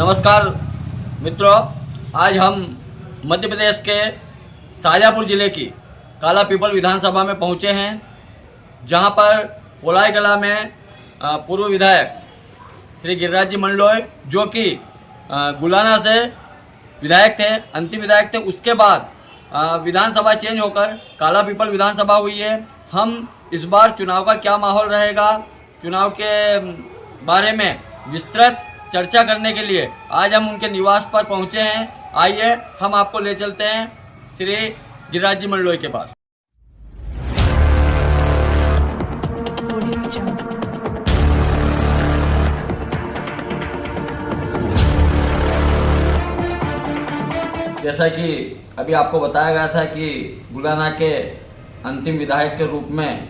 नमस्कार मित्रों, आज हम मध्य प्रदेश के शाजापुर जिले की काला पीपल विधानसभा में पहुंचे हैं, जहां पर पोलाई कला में पूर्व विधायक श्री गिरिराज जी मंडलोई, जो कि गुलाना से विधायक थे, अंतिम विधायक थे। उसके बाद विधानसभा चेंज होकर काला पीपल विधानसभा हुई है। हम इस बार चुनाव का क्या माहौल रहेगा, चुनाव के बारे में विस्तृत चर्चा करने के लिए आज हम उनके निवास पर पहुंचे हैं। आइए हम आपको ले चलते हैं श्री गिरिराज जी मंडलोई के पास। जैसा कि अभी आपको बताया गया था कि गुलाना के अंतिम विधायक के रूप में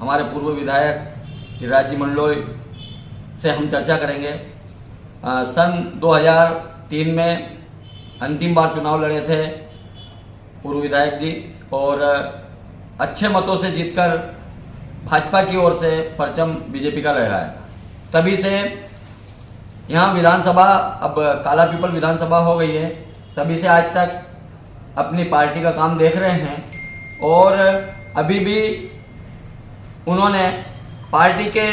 हमारे पूर्व विधायक गिरिराज जी मंडलोई से हम चर्चा करेंगे। सन 2003 में अंतिम बार चुनाव लड़े थे पूर्व विधायक जी, और अच्छे मतों से जीतकर भाजपा की ओर से परचम बीजेपी का लहराया था। तभी से यहाँ विधानसभा, अब काला पीपल विधानसभा हो गई है, तभी से आज तक अपनी पार्टी का काम देख रहे हैं। और अभी भी उन्होंने पार्टी के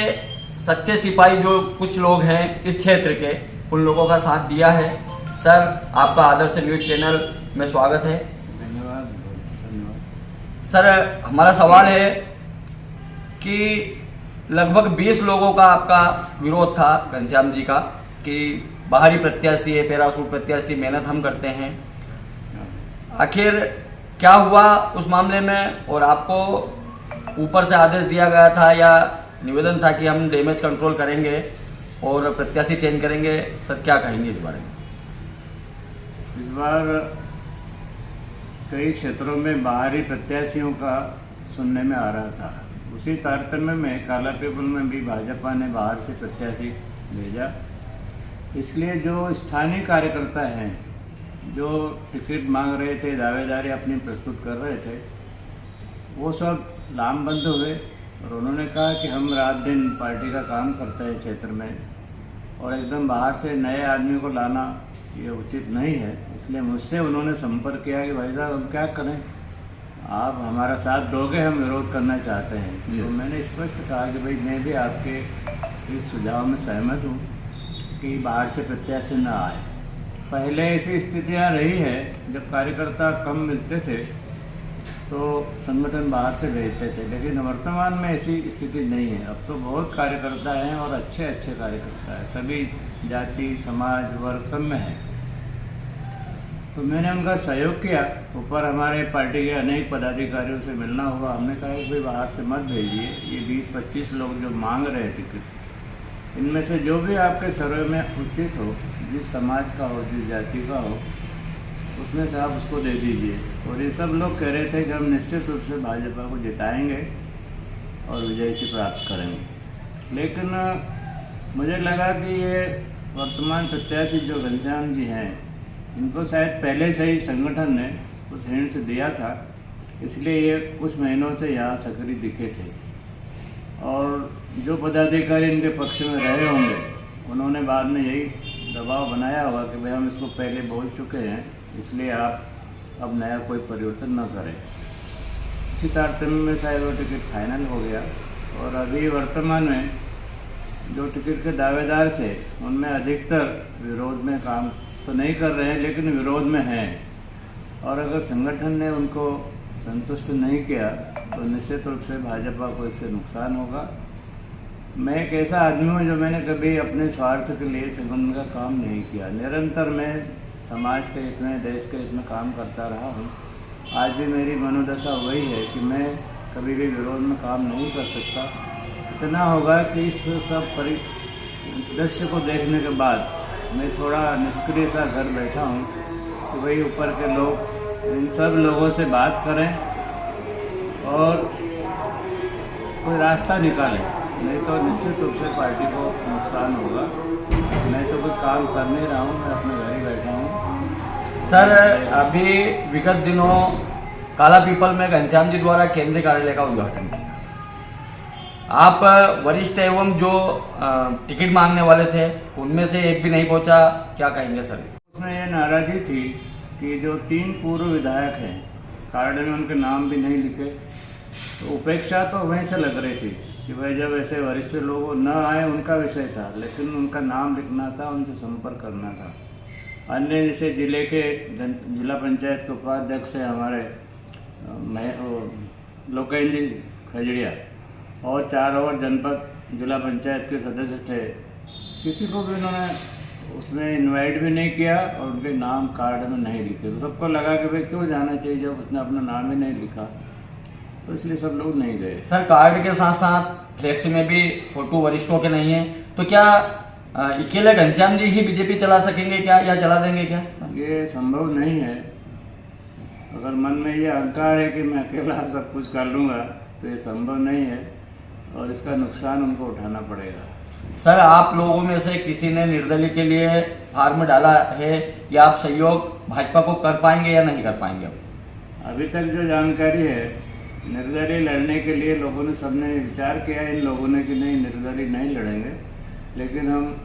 सच्चे सिपाही जो कुछ लोग हैं इस क्षेत्र के, उन लोगों का साथ दिया है। सर, आपका आदर्श न्यूज़ चैनल में स्वागत है। धन्यवाद। सर, हमारा सवाल है कि लगभग 20 लोगों का आपका विरोध था घनश्याम जी का, कि बाहरी प्रत्याशी है, पैरासूट प्रत्याशी, मेहनत हम करते हैं। आखिर क्या हुआ उस मामले में, और आपको ऊपर से आदेश दिया गया था या निवेदन था कि हम डैमेज कंट्रोल करेंगे और प्रत्याशी चेंज करेंगे? सर, क्या कहेंगे इस बारे में? इस बार कई क्षेत्रों में बाहरी प्रत्याशियों का सुनने में आ रहा था। उसी तारतम्य में काला पीपल में भी भाजपा ने बाहर से प्रत्याशी भेजा। इसलिए जो स्थानीय कार्यकर्ता हैं, जो टिकट मांग रहे थे, दावेदारी अपनी प्रस्तुत कर रहे थे, वो सब लामबंद हुए और उन्होंने कहा कि हम रात दिन पार्टी का काम करते हैं क्षेत्र में, और एकदम बाहर से नए आदमी को लाना ये उचित नहीं है। इसलिए मुझसे उन्होंने संपर्क किया कि भाई साहब, हम क्या करें, आप हमारा साथ दोगे, हम विरोध करना चाहते हैं। तो मैंने स्पष्ट कहा कि भाई मैं भी आपके इस सुझाव में सहमत हूँ कि बाहर से प्रत्याशी न आए। पहले ऐसी स्थितियाँ रही है, जब कार्यकर्ता कम मिलते थे तो संगठन बाहर से भेजते थे, लेकिन वर्तमान में ऐसी स्थिति नहीं है। अब तो बहुत कार्यकर्ता हैं और अच्छे अच्छे कार्यकर्ता हैं, सभी जाति, समाज, वर्ग सब में हैं। तो मैंने उनका सहयोग किया। ऊपर हमारे पार्टी के अनेक पदाधिकारियों से मिलना हुआ। हमने कहा कि भाई बाहर से मत भेजिए, ये 20-25 लोग जो मांग रहे हैं टिकट, इनमें से जो भी आपके सर्वे में उचित हो, जिस समाज का हो, जिस जाति का हो, उसमें से आप उसको दे दीजिए। और ये सब लोग कह रहे थे कि हम निश्चित रूप से भाजपा को जिताएंगे और विजय से प्राप्त करेंगे। लेकिन मुझे लगा कि ये वर्तमान प्रत्याशी जो घनश्याम जी हैं, इनको शायद पहले से ही संगठन ने कुछ हिंट दिया था, इसलिए ये कुछ महीनों से यहाँ सक्रिय दिखे थे। और जो पदाधिकारी इनके पक्ष में रहे होंगे, उन्होंने बाद में यही दबाव बनाया होगा कि भाई हम इसको पहले बोल चुके हैं, इसलिए आप अब नया कोई परिवर्तन न करें। इसी तारतम्य में शायद वो टिकट फाइनल हो गया। और अभी वर्तमान में जो टिकट के दावेदार थे, उनमें अधिकतर विरोध में काम तो नहीं कर रहे हैं, लेकिन विरोध में हैं। और अगर संगठन ने उनको संतुष्ट नहीं किया तो निश्चित रूप से भाजपा को इससे नुकसान होगा। मैं एक ऐसा आदमी हूँ जो मैंने कभी अपने स्वार्थ के लिए संगठन का काम नहीं किया। निरंतर मैं समाज के हित में, देश के हित में काम करता रहा हूँ। आज भी मेरी मनोदशा वही है कि मैं कभी भी विरोध में काम नहीं कर सकता। इतना होगा कि इस सब परिदृश्य को देखने के बाद मैं थोड़ा निष्क्रिय सा घर बैठा हूँ कि भाई ऊपर के लोग इन सब लोगों से बात करें और कोई रास्ता निकालें, नहीं तो निश्चित रूप से पार्टी को नुकसान होगा। मैं तो कुछ काम कर नहीं रहा हूँ, मैं अपने घर ही बैठा हूँ। सर, अभी विगत दिनों काला पीपल में घनश्याम जी द्वारा केंद्रीय कार्यालय का उद्घाटन किया, आप वरिष्ठ एवं जो टिकट मांगने वाले थे उनमें से एक भी नहीं पहुंचा, क्या कहेंगे सर? उसमें यह नाराज़गी थी कि जो 3 पूर्व विधायक हैं, कार्ड में उनके नाम भी नहीं लिखे, तो उपेक्षा तो वहीं से लग रही थी कि भाई जब ऐसे वरिष्ठ लोग न आए उनका विषय था, लेकिन उनका नाम लिखना था, उनसे संपर्क करना था। अन्य जैसे जिले के जिला पंचायत के उपाध्यक्ष हैं हमारे लोकेंद्र जी खजड़िया, और 4 और जनपद जिला पंचायत के सदस्य थे, किसी को भी उन्होंने उसमें इनवाइट भी नहीं किया और उनके नाम कार्ड में नहीं लिखे। तो सबको लगा कि भाई क्यों जाना चाहिए जब उसने अपना नाम ही नहीं लिखा, तो इसलिए सब लोग नहीं गए। सर, कार्ड के साथ साथ फ्लेक्स में भी फोटो वरिष्ठों के नहीं है, तो क्या अकेले घनश्याम जी ही बीजेपी चला सकेंगे क्या, या चला देंगे क्या? ये संभव नहीं है। अगर मन में ये अहंकार है कि मैं अकेला सब कुछ कर लूँगा, तो ये संभव नहीं है और इसका नुकसान उनको उठाना पड़ेगा। सर, आप लोगों में से किसी ने निर्दलीय के लिए फॉर्म डाला है, या आप सहयोग भाजपा को कर पाएंगे या नहीं कर पाएंगे? अभी तक जो जानकारी है, निर्दलीय लड़ने के लिए लोगों ने सबने विचार किया इन लोगों ने कि नहीं, निर्दलीय नहीं लड़ेंगे, लेकिन हम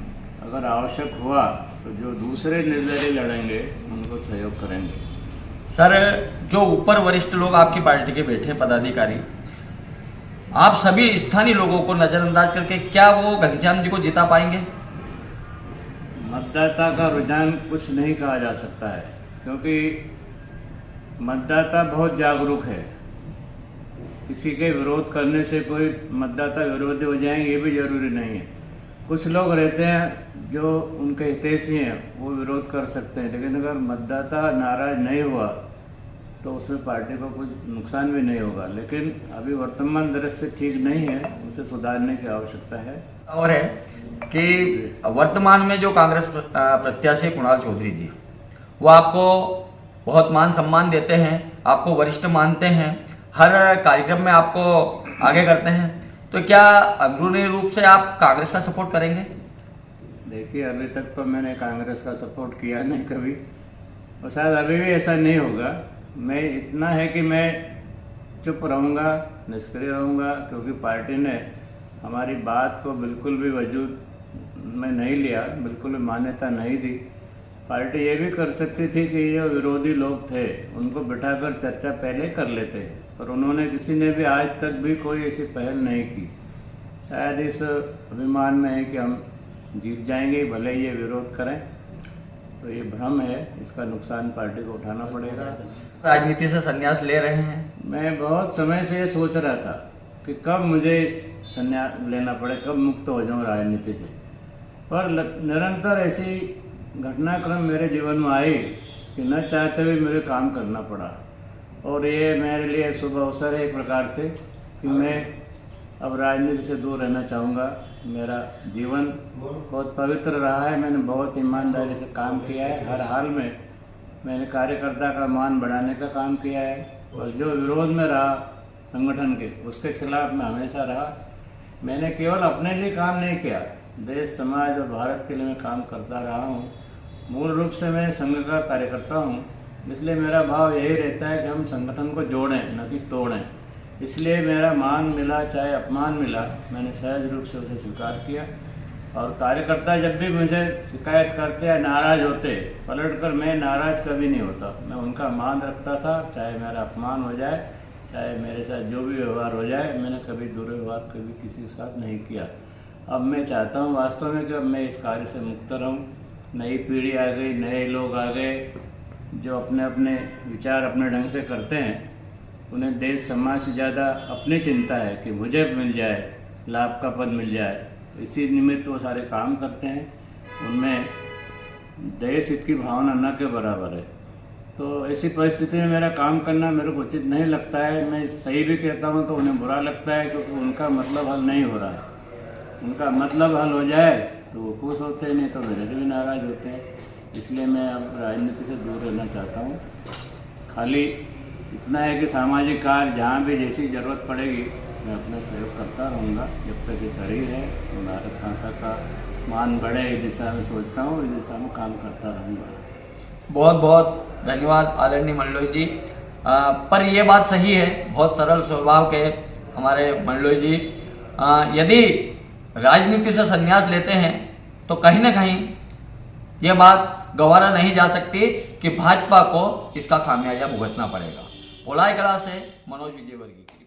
अगर आवश्यक हुआ तो जो दूसरे निर्दलीय लड़ेंगे उनको सहयोग करेंगे। सर, जो ऊपर वरिष्ठ लोग आपकी पार्टी के बैठे पदाधिकारी, आप सभी स्थानीय लोगों को नजरअंदाज करके क्या वो घनश्याम जी को जिता पाएंगे? मतदाता का रुझान कुछ नहीं कहा जा सकता है, क्योंकि मतदाता बहुत जागरूक है। किसी के विरोध करने से कोई मतदाता विरोधी हो जाएंगे ये भी जरूरी नहीं है। कुछ लोग रहते हैं जो उनके हितैषी हैं, वो विरोध कर सकते हैं, लेकिन अगर मतदाता नाराज नहीं हुआ तो उसमें पार्टी को कुछ नुकसान भी नहीं होगा। लेकिन अभी वर्तमान दृश्य ठीक नहीं है, उसे सुधारने की आवश्यकता है। और है कि वर्तमान में जो कांग्रेस प्रत्याशी कुणाल चौधरी जी, वो आपको बहुत मान सम्मान देते हैं, आपको वरिष्ठ मानते हैं, हर कार्यक्रम में आपको आगे करते हैं, तो क्या अंदरूनी रूप से आप कांग्रेस का सपोर्ट करेंगे? देखिए, अभी तक तो मैंने कांग्रेस का सपोर्ट किया नहीं कभी, और शायद अभी भी ऐसा नहीं होगा। मैं इतना है कि मैं चुप रहूँगा, निष्क्रिय रहूँगा, क्योंकि पार्टी ने हमारी बात को बिल्कुल भी वजूद में नहीं लिया, बिल्कुल भी मान्यता नहीं दी। पार्टी ये भी कर सकती थी कि ये विरोधी लोग थे उनको बिठाकर चर्चा पहले कर लेते, पर उन्होंने किसी ने भी आज तक भी कोई ऐसी पहल नहीं की। शायद इस अभिमान में है कि हम जीत जाएंगे भले ही ये विरोध करें, तो ये भ्रम है, इसका नुकसान पार्टी को उठाना पड़ेगा। राजनीति से संन्यास ले रहे हैं? मैं बहुत समय से ये सोच रहा था कि कब मुझे संन्यास लेना पड़े, कब मुक्त हो जाऊँ राजनीति से, पर निरंतर ऐसी घटनाक्रम मेरे जीवन में आई कि न चाहते हुए मुझे काम करना पड़ा, और ये मेरे लिए शुभ अवसर है एक प्रकार से कि मैं अब राजनीति से दूर रहना चाहूँगा। मेरा जीवन बहुत पवित्र रहा है, मैंने बहुत ईमानदारी से काम किया है, हर हाल में मैंने कार्यकर्ता का मान बढ़ाने का काम किया है, और जो विरोध में रहा संगठन के, उसके खिलाफ मैं हमेशा रहा। मैंने केवल अपने लिए काम नहीं किया, देश समाज और भारत के लिए मैं काम करता रहा हूँ। मूल रूप से मैं संघ का कार्यकर्ता हूँ, इसलिए मेरा भाव यही रहता है कि हम संगठन को जोड़ें न कि तोड़ें। इसलिए मेरा मान मिला चाहे अपमान मिला, मैंने सहज रूप से उसे स्वीकार किया, और कार्यकर्ता जब भी मुझे शिकायत करते या नाराज़ होते, पलटकर मैं नाराज़ कभी नहीं होता, मैं उनका मान रखता था, चाहे मेरा अपमान हो जाए, चाहे मेरे साथ जो भी व्यवहार हो जाए, मैंने कभी दुर्व्यवहार कभी किसी के साथ नहीं किया। अब मैं चाहता हूँ वास्तव में कि अब मैं इस कार्य से मुक्त रहूँ। नई पीढ़ी आ गई, नए लोग आ गए जो अपने अपने विचार अपने ढंग से करते हैं, उन्हें देश समाज से ज़्यादा अपनी चिंता है कि मुझे मिल जाए, लाभ का पद मिल जाए, इसी निमित्त वो सारे काम करते हैं। उनमें देश हित की भावना न के बराबर है। तो ऐसी परिस्थिति में मेरा काम करना मेरे को उचित नहीं लगता है। मैं सही भी कहता हूँ तो उन्हें बुरा लगता है, क्योंकि उनका मतलब हल नहीं हो रहा है। उनका मतलब हल हो जाए तो वो खुश होते हैं, नहीं तो मेरे भी नाराज़ होते हैं। इसलिए मैं अब राजनीति से दूर रहना चाहता हूँ। खाली इतना है कि सामाजिक कार्य जहाँ भी जैसी ज़रूरत पड़ेगी मैं अपना सहयोग करता रहूँगा, जब तक ये शरीर है। भारत माता का मान बढ़े इस दिशा में सोचता हूँ, इस दिशा में काम करता रहूँगा। बहुत बहुत धन्यवाद आदरणीय मंडलोई जी। पर ये बात सही है, बहुत सरल स्वभाव के हमारे मंडलोई जी, यदि राजनीति से संन्यास लेते हैं तो कहीं ना कहीं यह बात गवारा नहीं जा सकती कि भाजपा को इसका खामियाजा भुगतना पड़ेगा। पोलाई कला से मनोज विजयवर्गीय।